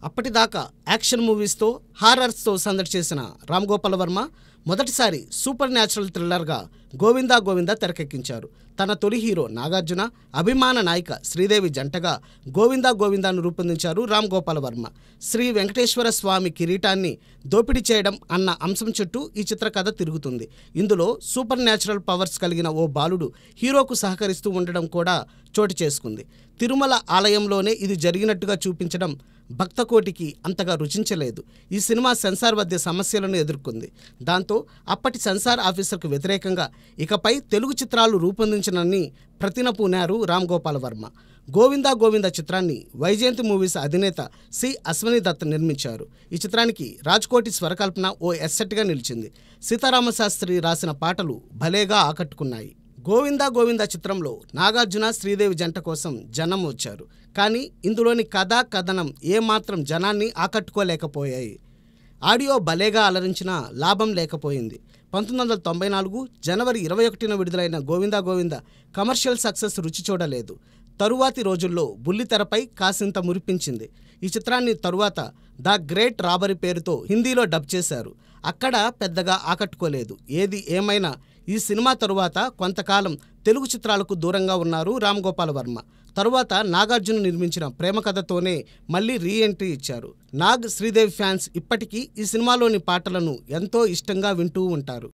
అప్పటిదాకా యాక్షన్ మూవీస్తో హారర్స్తో సందడి చేసిన రామ్ గోపాల్ వర్మ మొదటిసారి సూపర్ న్యాచురల్ థ్రిల్లర్గా గోవిందా గోవిందా తెరకెక్కించారు. తన తొలి హీరో నాగార్జున, అభిమాన నాయిక శ్రీదేవి జంటగా గోవిందా గోవిందాను రూపొందించారు రామ్ గోపాల్ వర్మ. శ్రీ వెంకటేశ్వర స్వామి కిరీటాన్ని దోపిడీ చేయడం అన్న అంశం చుట్టూ ఈ చిత్ర కథ తిరుగుతుంది. ఇందులో సూపర్ న్యాచురల్ పవర్స్ కలిగిన ఓ బాలుడు హీరోకు సహకరిస్తూ ఉండడం కూడా చోటు చేసుకుంది. తిరుమల ఆలయంలోనే ఇది జరిగినట్టుగా చూపించడం భక్తకోటికి అంతగా రుచించలేదు. ఈ సినిమా సెన్సార్ వద్ద సమస్యలను ఎదుర్కొంది. దాంతో అప్పటి సెన్సార్ ఆఫీసర్కు వ్యతిరేకంగా ఇకపై తెలుగు చిత్రాలు రూపొందించనని ప్రతినపూనారు రామ్ గోపాల్ వర్మ. గోవిందా గోవిందా చిత్రాన్ని వైజయంతి మూవీస్ అధినేత సి అశ్వనీ దత్ నిర్మించారు. ఈ చిత్రానికి రాజ్కోటి స్వరకల్పన ఓ ఎస్సెట్గా నిలిచింది. సీతారామశాస్త్రి రాసిన పాటలు భలేగా ఆకట్టుకున్నాయి. గోవిందా గోవిందా చిత్రంలో నాగార్జున, శ్రీదేవి జంట కోసం జనం వచ్చారు. కానీ ఇందులోని కథా కథనం ఏమాత్రం జనాన్ని ఆకట్టుకోలేకపోయాయి. ఆడియో భలేగా అలరించినా లాభం లేకపోయింది. 1994 జనవరి 21న విడుదలైన గోవిందా గోవిందా కమర్షియల్ సక్సెస్ రుచి చూడలేదు. తరువాతి రోజుల్లో బుల్లితెరపై కాసింత మురిపించింది. ఈ చిత్రాన్ని తరువాత ద గ్రేట్ రాబరీ పేరుతో హిందీలో డబ్ చేశారు. అక్కడ పెద్దగా ఆకట్టుకోలేదు. ఏది ఏమైనా ఈ సినిమా తరువాత కొంతకాలం తెలుగు చిత్రాలకు దూరంగా ఉన్నారు రామ్ గోపాల్ వర్మ. తరువాత నాగార్జున నిర్మించిన ప్రేమ కథతోనే మళ్ళీ రీ ఎంట్రీ ఇచ్చారు. నాగ్, శ్రీదేవి ఫ్యాన్స్ ఇప్పటికీ ఈ సినిమాలోని పాటలను ఎంతో ఇష్టంగా వింటూ ఉంటారు.